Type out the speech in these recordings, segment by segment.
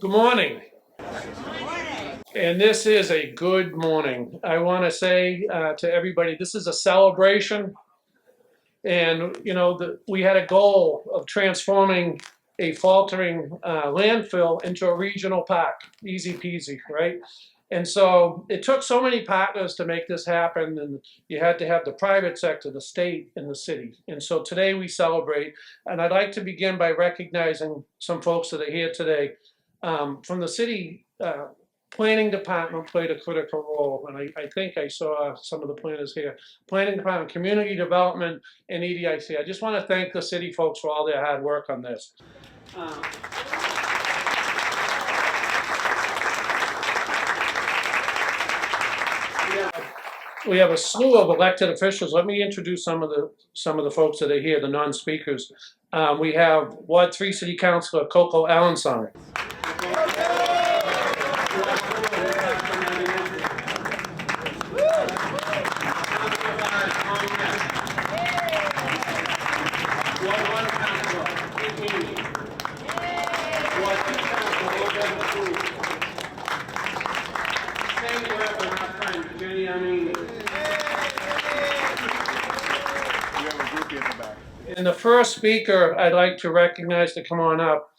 Good morning. And this is a good morning. I want to say to everybody, this is a celebration. And, you know, we had a goal of transforming a faltering landfill into a regional park. Easy peasy, right? And so it took so many partners to make this happen, and you had to have the private sector, the state, and the city. And so today we celebrate, and I'd like to begin by recognizing some folks that are here today. From the city planning department played a critical role, and I think I saw some of the planners here. Planning department, community development, and EDIC. I just want to thank the city folks for all their hard work on this. We have a slew of elected officials. Let me introduce some of the folks that are here, the non-speakers. We have Ward 3 City Councilor Coco Allenson. And the first speaker I'd like to recognize to come on up,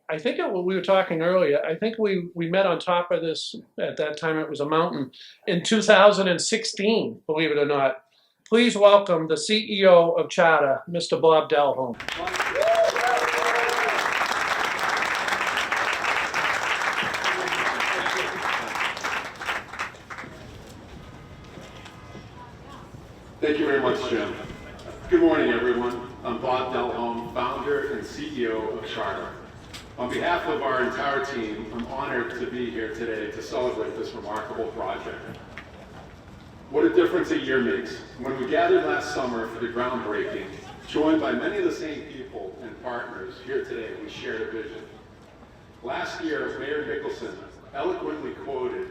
I think we were talking earlier, I think we met on top of this, at that time it was a mountain, in 2016, believe it or not. Please welcome the CEO of Charter, Mr. Bob Delhome. Thank you very much, Jim. Good morning, everyone. I'm Bob Delhome, founder and CEO of Charter. On behalf of our entire team, I'm honored to be here today to celebrate this remarkable project. What a difference a year makes. When we gathered last summer for the groundbreaking, joined by many of the same people and partners here today, we shared a vision. Last year, Mayor Nicholson eloquently quoted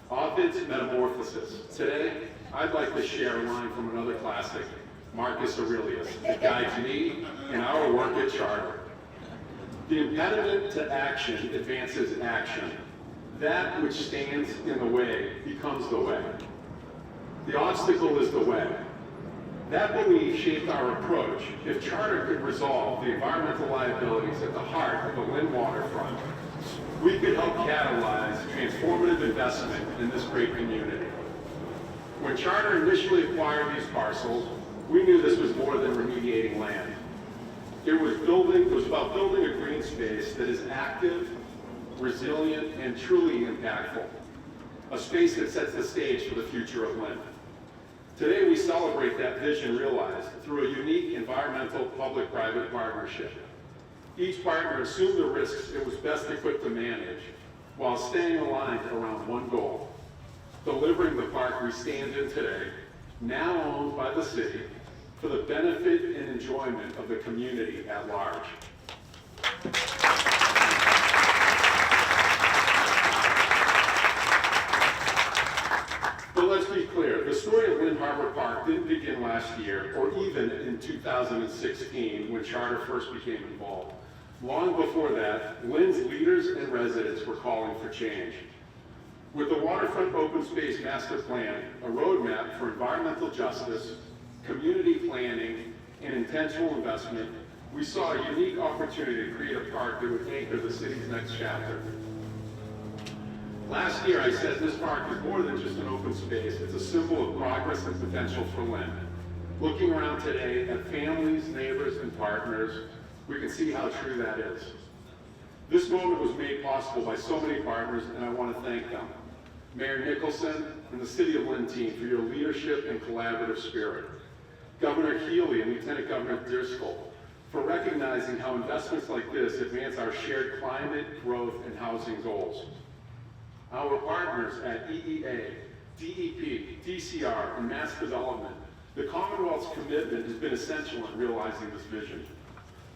Ovid's Metamorphosis. Today, I'd like to share a line from another classic, Marcus Aurelius, that guides me in our work at Charter. The impediment to action advances action. That which stands in the way becomes the way. The obstacle is the way. That belief shaped our approach. If Charter could resolve the environmental liabilities at the heart of the Lynn waterfront, we could help catalyze transformative investment in this great community. When Charter initially acquired these parcels, we knew this was more than remediating land. It was about building a green space that is active, resilient, and truly impactful. A space that sets the stage for the future of Lynn. Today we celebrate that vision realized through a unique environmental public-private partnership. Each partner assumed the risks it was best equipped to manage while staying aligned around one goal: delivering the park we stand in today, now owned by the city, for the benefit and enjoyment of the community at large. But let's be clear, the story of Lynn Harbor Park didn't begin last year or even in 2016 when Charter first became involved. Long before that, Lynn's leaders and residents were calling for change. With the Waterfront Open Space Master Plan, a roadmap for environmental justice, community planning, and intentional investment, we saw a unique opportunity to create a park that would anchor the city's next chapter. Last year I said this park is more than just an open space, it's a symbol of progress and potential for Lynn. Looking around today at families, neighbors, and partners, we can see how true that is. This moment was made possible by so many partners, and I want to thank them. Mayor Nicholson and the City of Lynn team for your leadership and collaborative spirit. Governor Healy and Lieutenant Governor Driscoll for recognizing how investments like this advance our shared climate, growth, and housing goals. Our partners at EEA, DEP, DCR, and Mass Development, the Commonwealth's commitment has been essential in realizing this vision.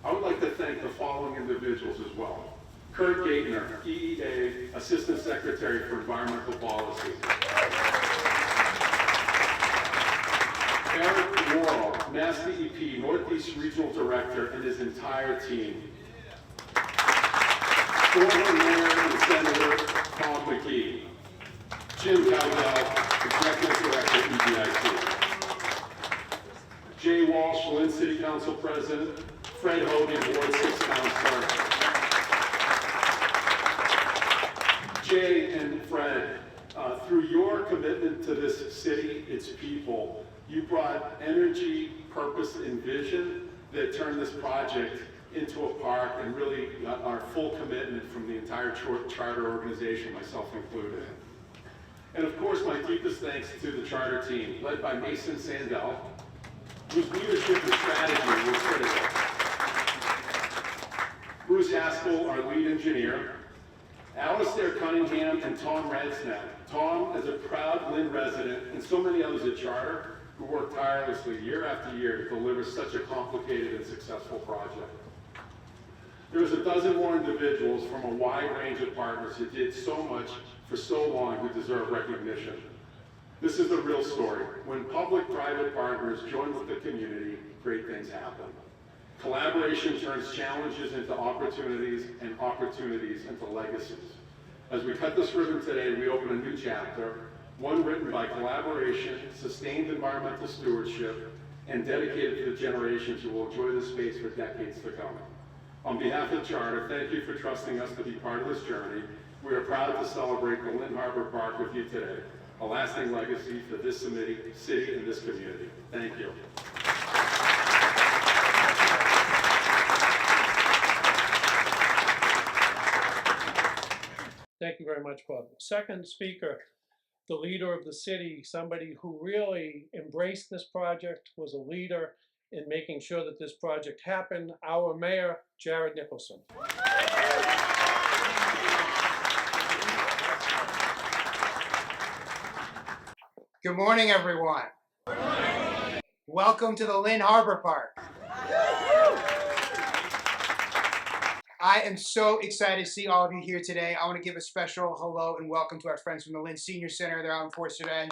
I would like to thank the following individuals as well. Kurt Gaitner, EEA Assistant Secretary for Environmental Policy. Eric Worrell, MassDEP Northeast Regional Director, and his entire team. former Mayor and Senator Tom McKee, Jim Cowdell, Executive Director, EDIC, Jay Walsh, Lynn City Council President, Fred Hogan, Ward 6 Councilor, Jay and Fred, through your commitment to this city, its people, you brought energy, purpose, and vision that turned this project into a park, and really our full commitment from the entire charter organization, myself included. And of course, my deepest thanks to the charter team, led by Mason Sandell, whose leadership and strategy was critical. Bruce Haskell, our lead engineer, Alistair Cunningham, and Tom Redsnap. Tom is a proud Lynn resident, and so many others at Charter who work tirelessly year after year to deliver such a complicated and successful project. There's a dozen more individuals from a wide range of partners who did so much for so long who deserve recognition. This is the real story. When public-private partners join with the community, great things happen. Collaboration turns challenges into opportunities and opportunities into legacies. As we cut this ribbon today, we open a new chapter, one written by collaboration, sustained environmental stewardship, and dedicated to the generations who will enjoy this space for decades to come. On behalf of Charter, thank you for trusting us to be part of this journey. We are proud to celebrate the Lynn Harbor Park with you today, a lasting legacy for this city and this community. Thank you. Thank you very much, Bob. Second speaker, the leader of the city, somebody who really embraced this project, was a leader in making sure that this project happened, our mayor, Jared Nicholson. Good morning, everyone. Good morning. Welcome to the Lynn Harbor Park. I am so excited to see all of you here today. I want to give a special hello and welcome to our friends from the Lynn Senior Center. They're out in Fort today.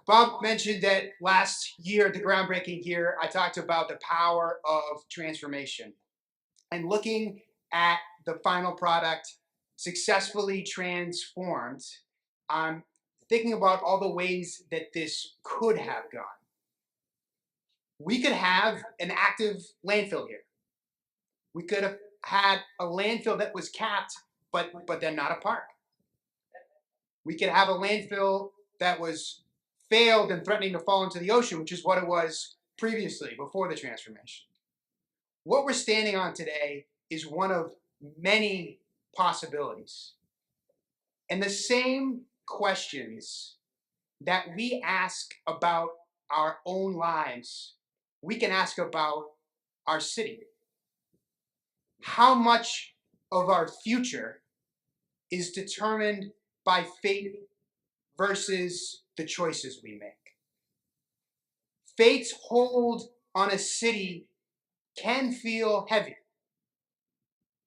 Bob mentioned that last year at the groundbreaking here, I talked about the power of transformation. And looking at the final product, successfully transformed, I'm thinking about all the ways that this could have gone. We could have an active landfill here. We could have had a landfill that was capped, but then not a park. We could have a landfill that was failed and threatening to fall into the ocean, which is what it was previously, before the transformation. What we're standing on today is one of many possibilities. And the same questions that we ask about our own lives, we can ask about our city. How much of our future is determined by fate versus the choices we make? Fate's hold on a city can feel heavy.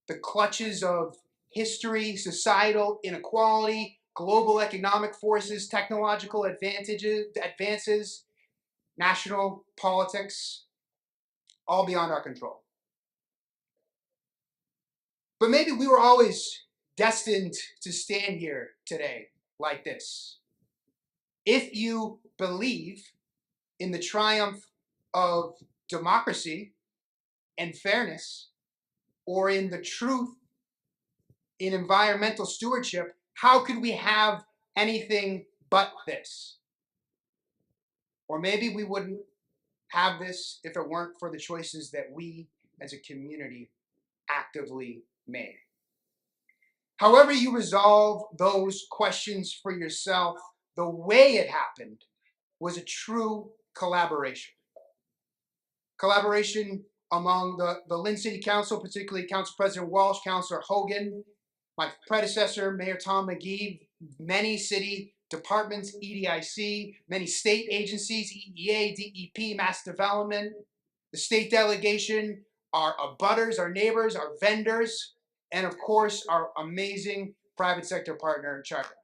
The clutches of history, societal inequality, global economic forces, technological advances, national politics, all beyond our control. But maybe we were always destined to stand here today like this. If you believe in the triumph of democracy and fairness, or in the truth in environmental stewardship, how could we have anything but this? Or maybe we wouldn't have this if it weren't for the choices that we as a community actively made. However you resolve those questions for yourself, the way it happened was a true collaboration. Collaboration among the Lynn City Council, particularly Council President Walsh, Councilor Hogan, my predecessor, Mayor Tom McKee, many city departments, EDIC, many state agencies, EEA, DEP, Mass Development, the state delegation, our abutters, our neighbors, our vendors, and of course, our amazing private sector partner, Charter.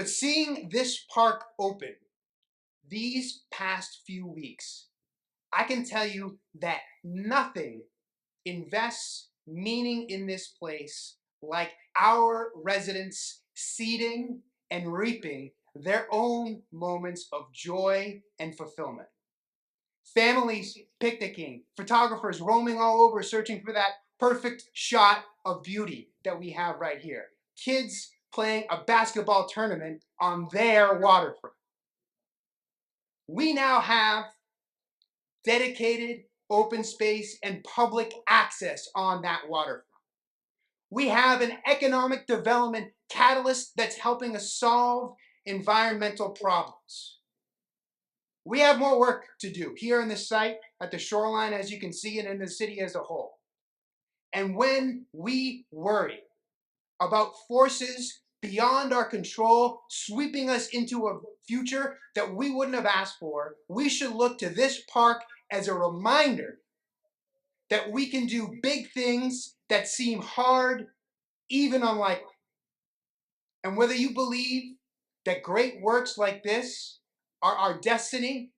But seeing this park open these past few weeks, I can tell you that nothing invests meaning in this place like our residents seeding and reaping their own moments of joy and fulfillment. Families picnicking, photographers roaming all over searching for that perfect shot of beauty that we have right here. Kids playing a basketball tournament on their waterfront. We now have dedicated open space and public access on that waterfront. We have an economic development catalyst that's helping us solve environmental problems. We have more work to do here in this site, at the shoreline, as you can see, and in the city as a whole. And when we worry about forces beyond our control sweeping us into a future that we wouldn't have asked for, we should look to this park as a reminder that we can do big things that seem hard, even unlikely. And whether you believe that great works like this are our destiny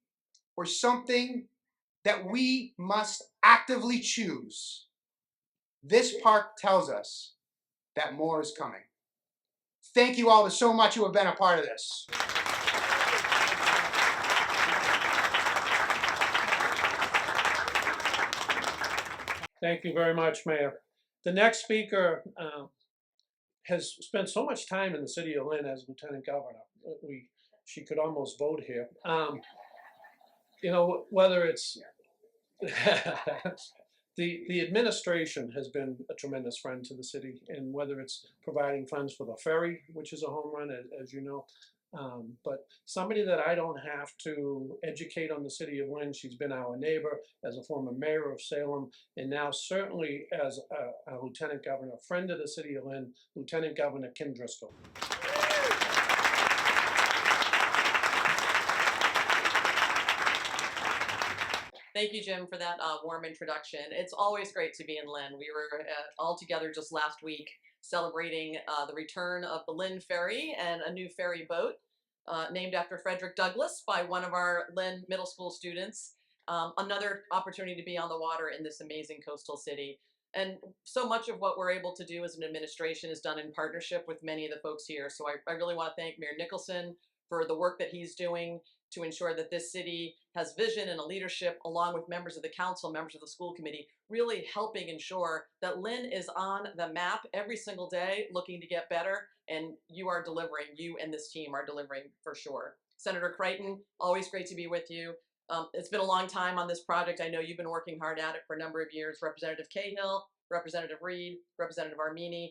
or something that we must actively choose, this park tells us that more is coming. Thank you all so much who have been a part of this. Thank you very much, Mayor. The next speaker has spent so much time in the City of Lynn as Lieutenant Governor. She could almost vote here. You know, whether it's the administration has been a tremendous friend to the city, and whether it's providing funds for the ferry, which is a home run, as you know. But somebody that I don't have to educate on the City of Lynn. She's been our neighbor as a former mayor of Salem, and now certainly as a lieutenant governor, a friend of the City of Lynn, Lieutenant Governor Kim Driscoll. Thank you, Jim, for that warm introduction. It's always great to be in Lynn. We were all together just last week celebrating the return of the Lynn Ferry and a new ferry boat named after Frederick Douglass by one of our Lynn middle school students. Another opportunity to be on the water in this amazing coastal city. And so much of what we're able to do as an administration is done in partnership with many of the folks here. So I really want to thank Mayor Nicholson for the work that he's doing to ensure that this city has vision and a leadership, along with members of the council, members of the school committee, really helping ensure that Lynn is on the map every single day, looking to get better, and you are delivering. You and this team are delivering for sure. Senator Crighton, always great to be with you. It's been a long time on this project. I know you've been working hard at it for a number of years. Representative Cahill, Representative Reid, Representative Armini.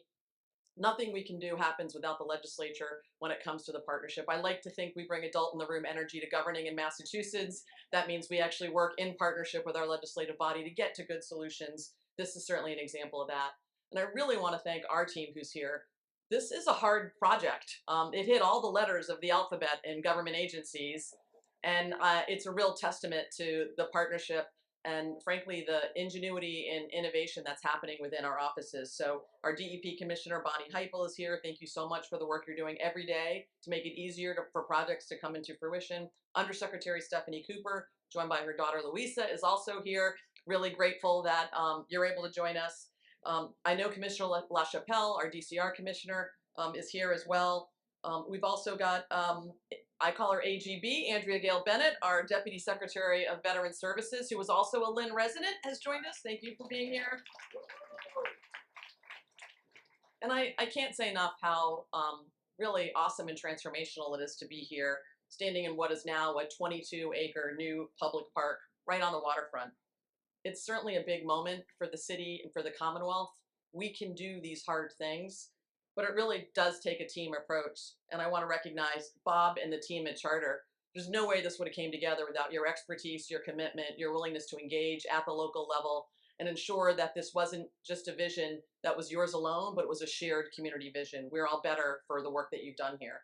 Nothing we can do happens without the legislature when it comes to the partnership. I like to think we bring adult in the room energy to governing in Massachusetts. That means we actually work in partnership with our legislative body to get to good solutions. This is certainly an example of that. And I really want to thank our team who's here. This is a hard project. It hit all the letters of the alphabet in government agencies. And it's a real testament to the partnership and frankly, the ingenuity and innovation that's happening within our offices. So our DEP Commissioner, Bonnie Heiple, is here. Thank you so much for the work you're doing every day to make it easier for projects to come into fruition. Undersecretary Stephanie Cooper, joined by her daughter Louisa, is also here. Really grateful that you're able to join us. I know Commissioner LaChapelle, our DCR Commissioner, is here as well. We've also got I call her AGB, Andrea Gale Bennett, our Deputy Secretary of Veteran Services, who was also a Lynn resident, has joined us. Thank you for being here. And I can't say enough how really awesome and transformational it is to be here, standing in what is now a 22-acre new public park right on the waterfront. It's certainly a big moment for the city and for the Commonwealth. We can do these hard things, but it really does take a team approach. And I want to recognize Bob and the team at Charter. There's no way this would have came together without your expertise, your commitment, your willingness to engage at the local level and ensure that this wasn't just a vision that was yours alone, but it was a shared community vision. We're all better for the work that you've done here.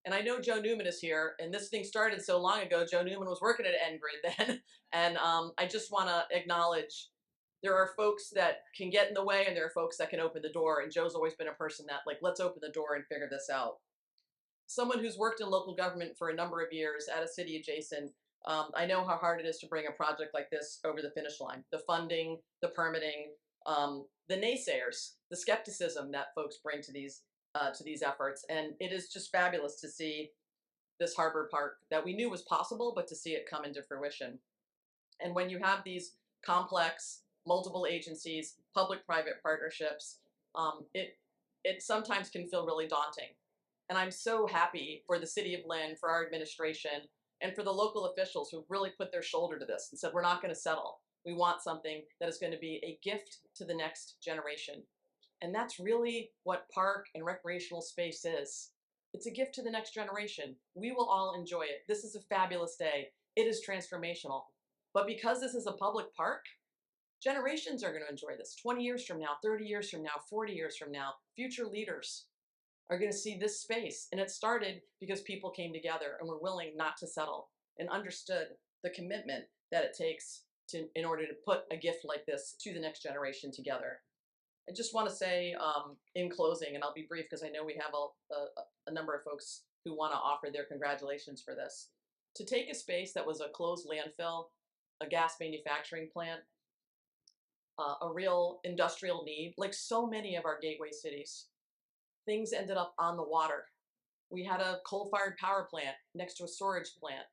And I know Joe Newman is here, and this thing started so long ago. Joe Newman was working at NGrid then. And I just want to acknowledge there are folks that can get in the way and there are folks that can open the door. And Joe's always been a person that, like, let's open the door and figure this out. someone who's worked in local government for a number of years at a city adjacent, I know how hard it is to bring a project like this over the finish line. The funding, the permitting, the naysayers, the skepticism that folks bring to these efforts, and it is just fabulous to see this harbor park that we knew was possible, but to see it come into fruition. And when you have these complex, multiple agencies, public-private partnerships, it sometimes can feel really daunting. And I'm so happy for the City of Lynn, for our administration, and for the local officials who really put their shoulder to this and said, we're not going to settle. We want something that is going to be a gift to the next generation. And that's really what park and recreational space is. It's a gift to the next generation. We will all enjoy it. This is a fabulous day. It is transformational. But because this is a public park, generations are going to enjoy this. 20 years from now, 30 years from now, 40 years from now, future leaders are going to see this space. And it started because people came together and were willing not to settle and understood the commitment that it takes in order to put a gift like this to the next generation together. I just want to say in closing, and I'll be brief because I know we have a number of folks who want to offer their congratulations for this. To take a space that was a closed landfill, a gas manufacturing plant, a real industrial need, like so many of our gateway cities, things ended up on the water. We had a coal-fired power plant next to a storage plant.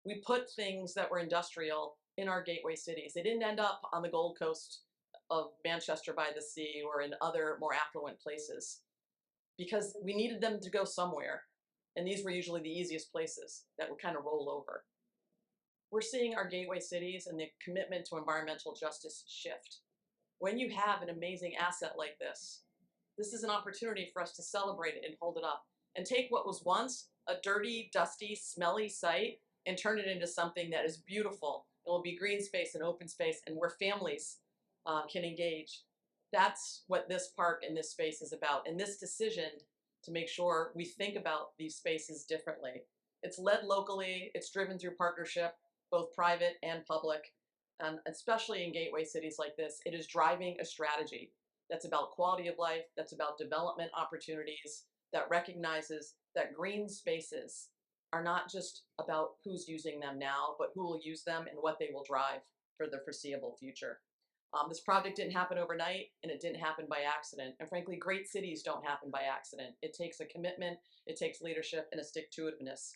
We put things that were industrial in our gateway cities. They didn't end up on the Gold Coast of Manchester by the Sea or in other more affluent places because we needed them to go somewhere. And these were usually the easiest places that would kind of roll over. We're seeing our gateway cities and the commitment to environmental justice shift. When you have an amazing asset like this is an opportunity for us to celebrate it and hold it up and take what was once a dirty, dusty, smelly site and turn it into something that is beautiful. It will be green space and open space and where families can engage. That's what this park and this space is about. And this decision to make sure we think about these spaces differently. It's led locally, it's driven through partnership, both private and public. And especially in gateway cities like this, it is driving a strategy that's about quality of life, that's about development opportunities, that recognizes that green spaces are not just about who's using them now, but who will use them and what they will drive for the foreseeable future. This project didn't happen overnight and it didn't happen by accident. And frankly, great cities don't happen by accident. It takes a commitment, it takes leadership and a stick-to-itiveness.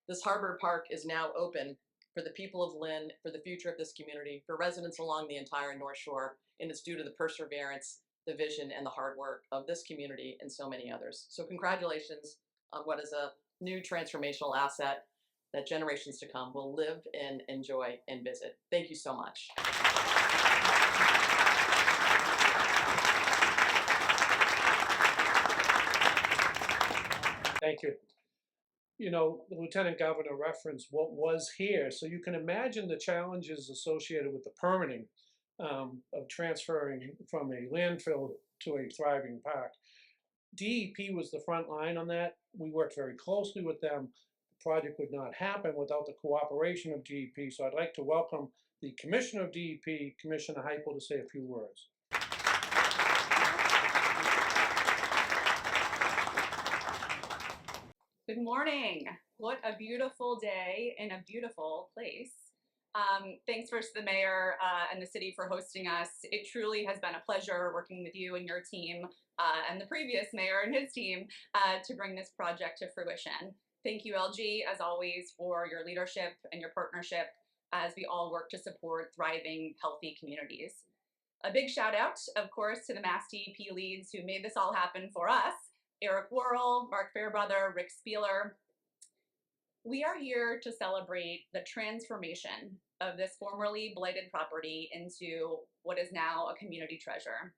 This harbor park is now open for the people of Lynn, for the future of this community, for residents along the entire North Shore, and it's due to the perseverance, the vision, and the hard work of this community and so many others. So congratulations on what is a new transformational asset that generations to come will live and enjoy and visit. Thank you so much. Thank you. You know, the Lieutenant Governor referenced what was here, so you can imagine the challenges associated with the permitting of transferring from a landfill to a thriving park. DEP was the front line on that. We worked very closely with them. The project would not happen without the cooperation of DEP, so I'd like to welcome the Commissioner of DEP, Commissioner Heiple, to say a few words. Good morning. What a beautiful day in a beautiful place. Thanks first to the mayor and the city for hosting us. It truly has been a pleasure working with you and your team and the previous mayor and his team to bring this project to fruition. Thank you, LG, as always, for your leadership and your partnership as we all work to support thriving, healthy communities. A big shout out, of course, to the MassDEP leads who made this all happen for us. Eric Worrell, Mark Fairbrother, Rick Spieler. We are here to celebrate the transformation of this formerly blighted property into what is now a community treasure.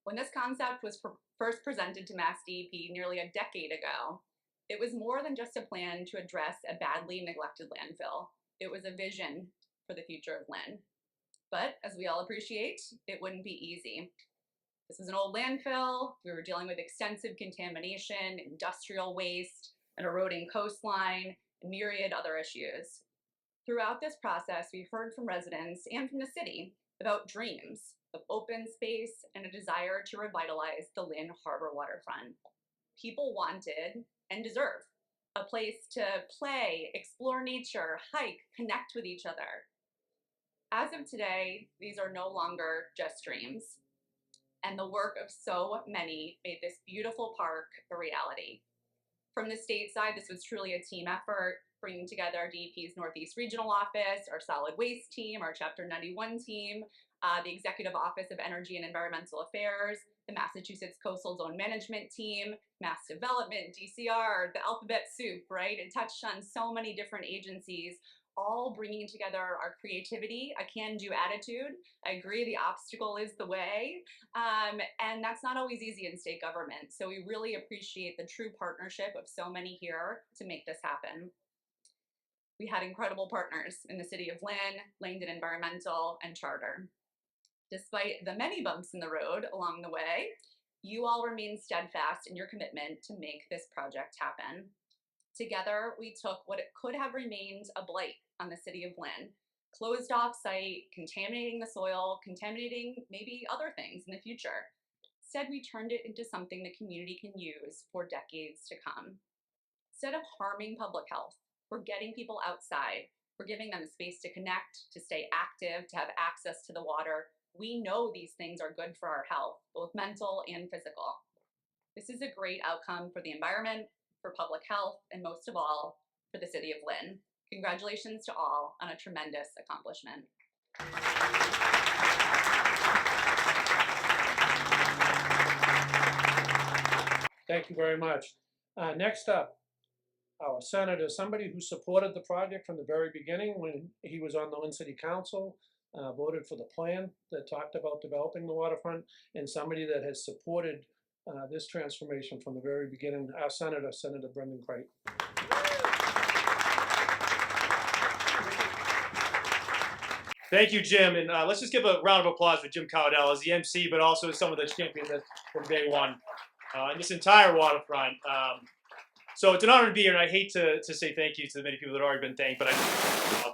When this concept was first presented to MassDEP nearly a decade ago, it was more than just a plan to address a badly neglected landfill. It was a vision for the future of Lynn. But as we all appreciate, it wouldn't be easy. This is an old landfill. We were dealing with extensive contamination, industrial waste, an eroding coastline, and myriad other issues. Throughout this process, we heard from residents and from the city about dreams of open space and a desire to revitalize the Lynn Harbor waterfront. People wanted and deserve a place to play, explore nature, hike, connect with each other. As of today, these are no longer just dreams, and the work of so many made this beautiful park a reality. From the state side, this was truly a team effort, bringing together DEP's Northeast Regional Office, our solid waste team, our Chapter 91 team, the Executive Office of Energy and Environmental Affairs, the Massachusetts Coastal Zone Management Team, Mass Development, DCR, the alphabet soup, right? It touched on so many different agencies, all bringing together our creativity, a can-do attitude. I agree, the obstacle is the way, and that's not always easy in state government. So we really appreciate the true partnership of so many here to make this happen. We had incredible partners in the City of Lynn, Langdon Environmental, and Charter. Despite the many bumps in the road along the way, you all remain steadfast in your commitment to make this project happen. Together, we took what it could have remained a blight on the City of Lynn, closed off site, contaminating the soil, contaminating maybe other things in the future. Instead, we turned it into something the community can use for decades to come. Instead of harming public health, we're getting people outside. We're giving them space to connect, to stay active, to have access to the water. We know these things are good for our health, both mental and physical. This is a great outcome for the environment, for public health, and most of all, for the City of Lynn. Congratulations to all on a tremendous accomplishment. Thank you very much. Next up, our senator, somebody who supported the project from the very beginning when he was on the Lynn City Council, voted for the plan that talked about developing the waterfront, and somebody that has supported this transformation from the very beginning, our senator, Senator Brendan Crighton. Thank you, Jim, and let's just give a round of applause for Jim Cowdell as the MC, but also some of the champions from day one in this entire waterfront. So it's an honor to be here, and I hate to say thank you to the many people that have already been thanked, but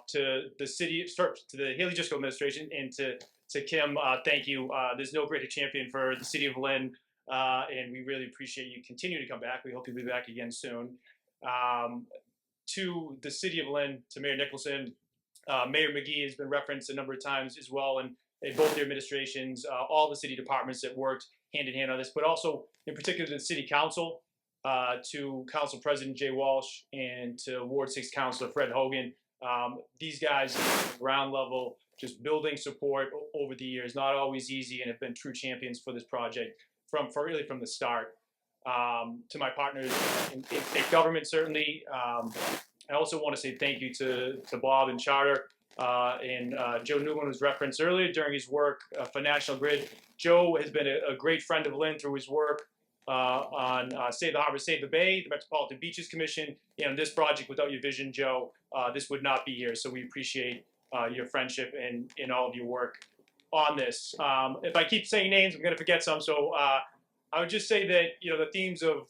to the city, to the Haley Driscoll administration, and to Kim, thank you. There's no greater champion for the City of Lynn, and we really appreciate you continue to come back. We hope you'll be back again soon. To the City of Lynn, to Mayor Nicholson, Mayor McGee has been referenced a number of times as well, and in both their administrations, all the city departments that worked hand in hand on this, but also in particular the City Council, to Council President Jay Walsh, and to Ward 6 Councilor Fred Hogan. These guys at the ground level, just building support over the years, not always easy, and have been true champions for this project really from the start. To my partners in state government, certainly. I also want to say thank you to Bob and Charter, and Joe Newman was referenced earlier during his work for National Grid. Joe has been a great friend of Lynn through his work on Save the Harbor, Save the Bay, the Metropolitan Beaches Commission. And this project, without your vision, Joe, this would not be here. So we appreciate your friendship and all of your work on this. If I keep saying names, I'm going to forget some. So I would just say that, the themes of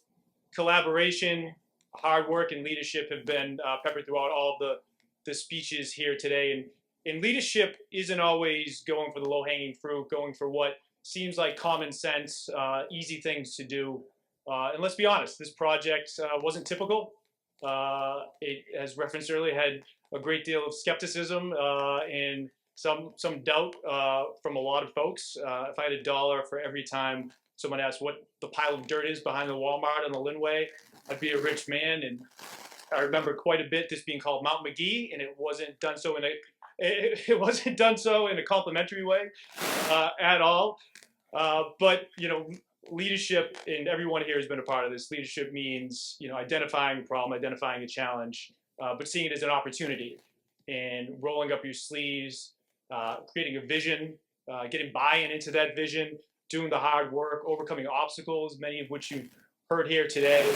collaboration, hard work, and leadership have been peppered throughout all of the speeches here today. And leadership isn't always going for the low-hanging fruit, going for what seems like common sense, easy things to do. And let's be honest, this project wasn't typical. It, as referenced earlier, had a great deal of skepticism and some doubt from a lot of folks. If I had $1 for every time someone asked what the pile of dirt is behind the Walmart on the Lynnway, I'd be a rich man. And I remember quite a bit this being called Mount McGee, and it wasn't done so in a complimentary way at all. But leadership, and everyone here has been a part of this. Leadership means identifying a problem, identifying a challenge, but seeing it as an opportunity and rolling up your sleeves, creating a vision, getting buy-in into that vision, doing the hard work, overcoming obstacles, many of which you've heard here today,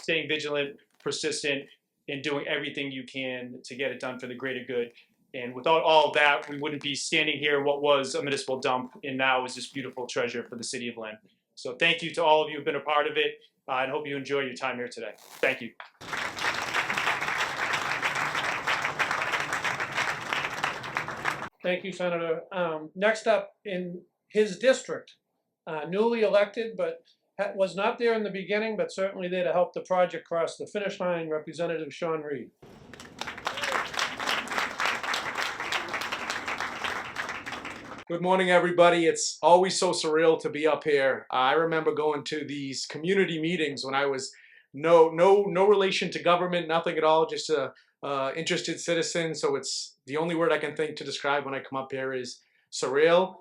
staying vigilant, persistent, and doing everything you can to get it done for the greater good. And without all of that, we wouldn't be standing here in what was a municipal dump and now is this beautiful treasure for the City of Lynn. So thank you to all of you who've been a part of it, and hope you enjoy your time here today. Thank you. Thank you, Senator. Next up, in his district, newly elected, but was not there in the beginning, but certainly there to help the project cross the finish line, Representative Sean Reid. Good morning, everybody. It's always so surreal to be up here. I remember going to these community meetings when I was no relation to government, nothing at all, just a interested citizen. So it's the only word I can think to describe when I come up here is surreal.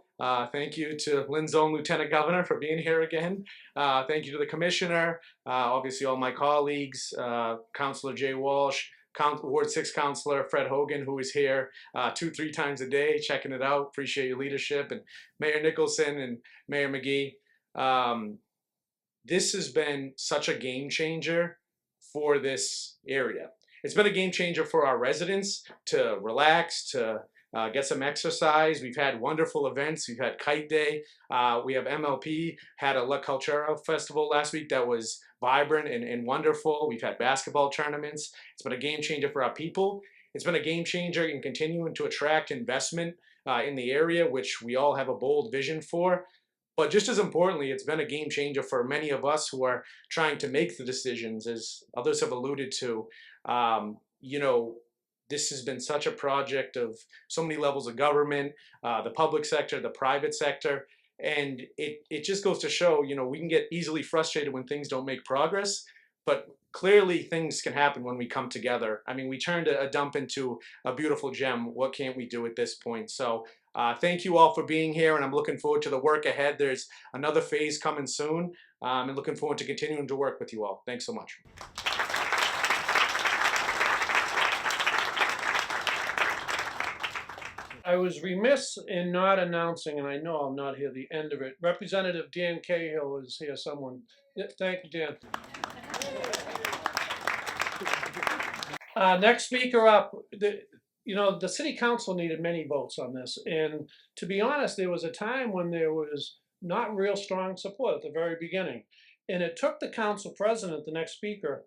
Thank you to Lynn's own Lieutenant Governor for being here again. Thank you to the Commissioner, obviously all my colleagues, Councilor Jay Walsh, Ward 6 Councilor Fred Hogan, who is here 2-3 times a day checking it out. Appreciate your leadership. And Mayor Nicholson and Mayor McGee. This has been such a game changer for this area. It's been a game changer for our residents to relax, to get some exercise. We've had wonderful events. We've had Kite Day. We have MLP, had a La Cultura Festival last week that was vibrant and wonderful. We've had basketball tournaments. It's been a game changer for our people. It's been a game changer in continuing to attract investment in the area, which we all have a bold vision for. But just as importantly, it's been a game changer for many of us who are trying to make the decisions, as others have alluded to. You know, this has been such a project of so many levels of government, the public sector, the private sector, and it just goes to show, you know, we can get easily frustrated when things don't make progress, but clearly things can happen when we come together. I mean, we turned a dump into a beautiful gem. What can't we do at this point? So thank you all for being here, and I'm looking forward to the work ahead. There's another phase coming soon, and looking forward to continuing to work with you all. Thanks so much. I was remiss in not announcing, and I know I'm not here the end of it. Representative Dan Cahill is here, someone. Yeah, thank you, Dan. Next speaker up, the city council needed many votes on this. And to be honest, there was a time when there was not real strong support at the very beginning. And it took the council president, the next speaker,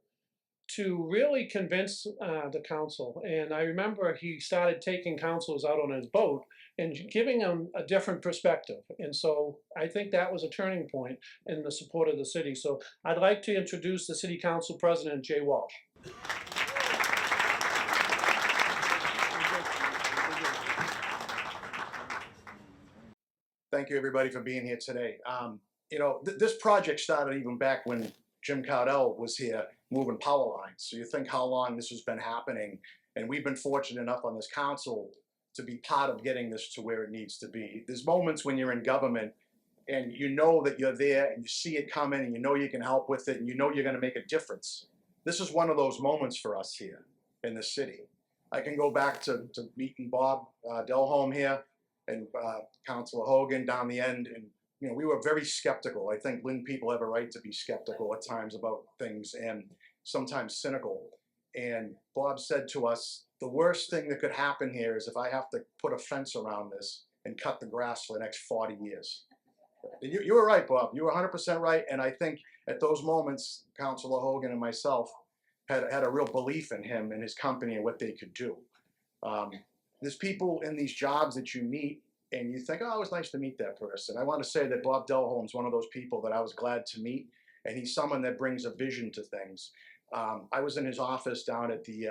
to really convince the council. And I remember he started taking councilors out on his boat and giving them a different perspective. And so I think that was a turning point in the support of the city. So I'd like to introduce the city council president, Jay Walsh. Thank you, everybody, for being here today. This project started even back when Jim Cardell was here moving power lines. So you think how long this has been happening, and we've been fortunate enough on this council to be part of getting this to where it needs to be. There's moments when you're in government and you know that you're there and you see it coming and you know you can help with it and you know you're going to make a difference. This is one of those moments for us here in the city. I can go back to meeting Bob Delhome here and Councilor Hogan down the end, and we were very skeptical. I think Lynn people have a right to be skeptical at times about things and sometimes cynical. And Bob said to us, the worst thing that could happen here is if I have to put a fence around this and cut the grass for the next 40 years. And you were right, Bob. You were 100% right. And I think at those moments, Councilor Hogan and myself had a real belief in him and his company and what they could do. There's people in these jobs that you meet and you think, oh, it was nice to meet that person. I want to say that Bob Delhome is one of those people that I was glad to meet, and he's someone that brings a vision to things. I was in his office down at the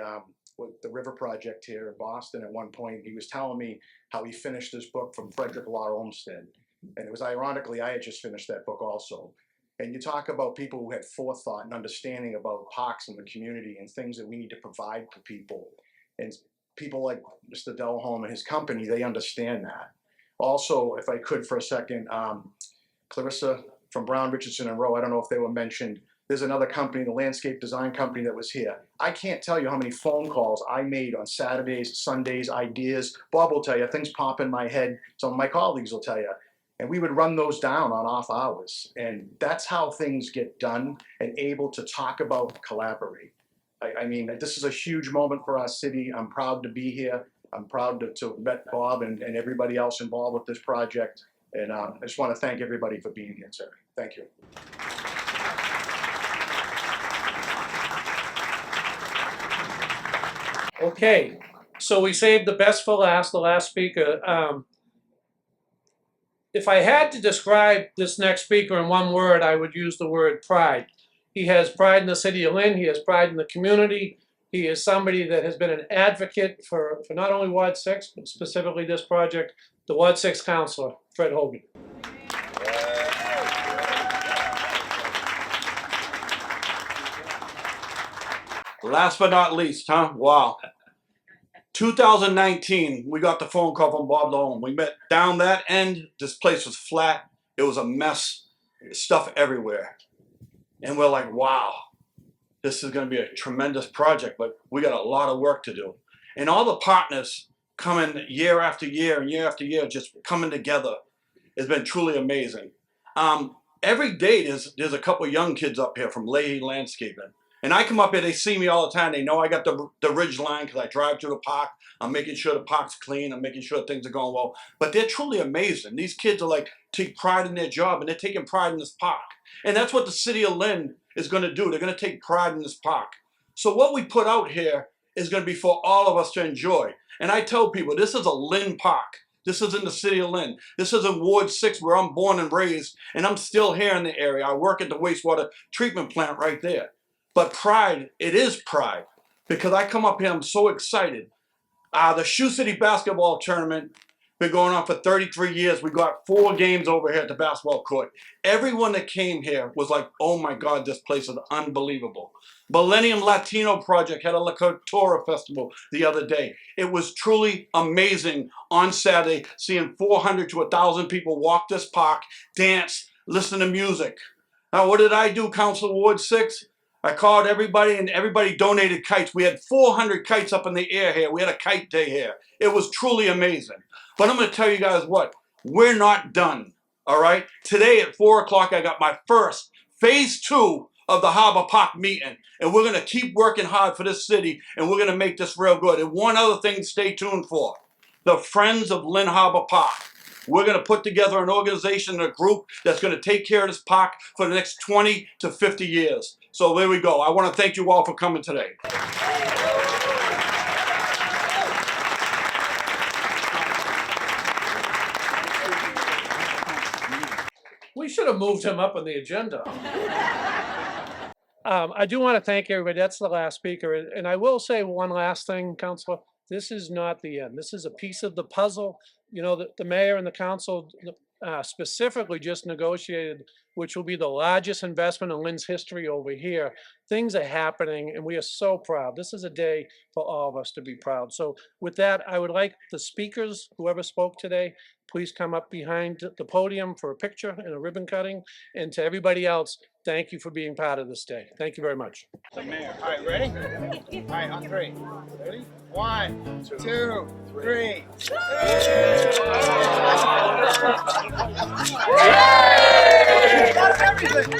River Project here in Boston at one point. He was telling me how he finished this book from Frederick Law Olmsted. And it was ironically, I had just finished that book also. And you talk about people who had forethought and understanding about parks in the community and things that we need to provide for people. And people like Mr. Delhome and his company, they understand that. Also, if I could for a second, Clarissa from Brown, Richardson and Rowe, I don't know if they were mentioned. There's another company, the landscape design company that was here. I can't tell you how many phone calls I made on Saturdays, Sundays, ideas. Bob will tell you, things pop in my head. Some of my colleagues will tell you. And we would run those down on off hours. And that's how things get done and able to talk about and collaborate. I mean, this is a huge moment for our city. I'm proud to be here. I'm proud to have met Bob and everybody else involved with this project. And I just want to thank everybody for being here today. Thank you. Okay, so we saved the best for last, the last speaker. If I had to describe this next speaker in one word, I would use the word pride. He has pride in the City of Lynn. He has pride in the community. He is somebody that has been an advocate for not only Ward 6, but specifically this project, the Ward 6 Councilor, Fred Hogan. Last but not least, huh? Wow. 2019, we got the phone call from Bob Delhome. We met down that end. This place was flat. It was a mess. Stuff everywhere. And we're like, wow, this is going to be a tremendous project, but we got a lot of work to do. And all the partners coming year after year and year after year, just coming together, has been truly amazing. Every day there's a couple of young kids up here from Leahy Landscaping. And I come up here, they see me all the time. They know I got the ridge line because I drive through the park. I'm making sure the park's clean. I'm making sure things are going well. But they're truly amazing. These kids are like, take pride in their job, and they're taking pride in this park. And that's what the City of Lynn is going to do. They're going to take pride in this park. So what we put out here is going to be for all of us to enjoy. And I tell people, this is a Lynn Park. This is in the City of Lynn. This is in Ward 6 where I'm born and raised, and I'm still here in the area. I work at the wastewater treatment plant right there. But pride, it is pride, because I come up here, I'm so excited. The Shoe City basketball tournament been going on for 33 years. We got 4 games over here at the basketball court. Everyone that came here was like, oh my God, this place is unbelievable. Millennium Latino Project had a La Cultura Festival the other day. It was truly amazing on Saturday, seeing 400 to 1,000 people walk this park, dance, listen to music. Now, what did I do, Councilor Ward 6? I called everybody, and everybody donated kites. We had 400 kites up in the air here. We had a kite day here. It was truly amazing. But I'm going to tell you guys what, we're not done, all right? Today at 4 o'clock, I got my first phase 2 of the Harbor Park meeting, and we're going to keep working hard for this city, and we're going to make this real good. And one other thing to stay tuned for, the Friends of Lynn Harbor Park. We're going to put together an organization, a group that's going to take care of this park for the next 20 to 50 years. So there we go. I want to thank you all for coming today. We should have moved him up on the agenda. I do want to thank everybody. That's the last speaker. And I will say one last thing, Councilor. This is not the end. This is a piece of the puzzle. You know, the mayor and the council specifically just negotiated, which will be the largest investment in Lynn's history over here. Things are happening, and we are so proud. This is a day for all of us to be proud. So with that, I would like the speakers, whoever spoke today, please come up behind the podium for a picture and a ribbon cutting. And to everybody else, thank you for being part of this day. Thank you very much. The mayor. All right, ready? All right, on 3. Ready? 1, 2, 3. That's everything.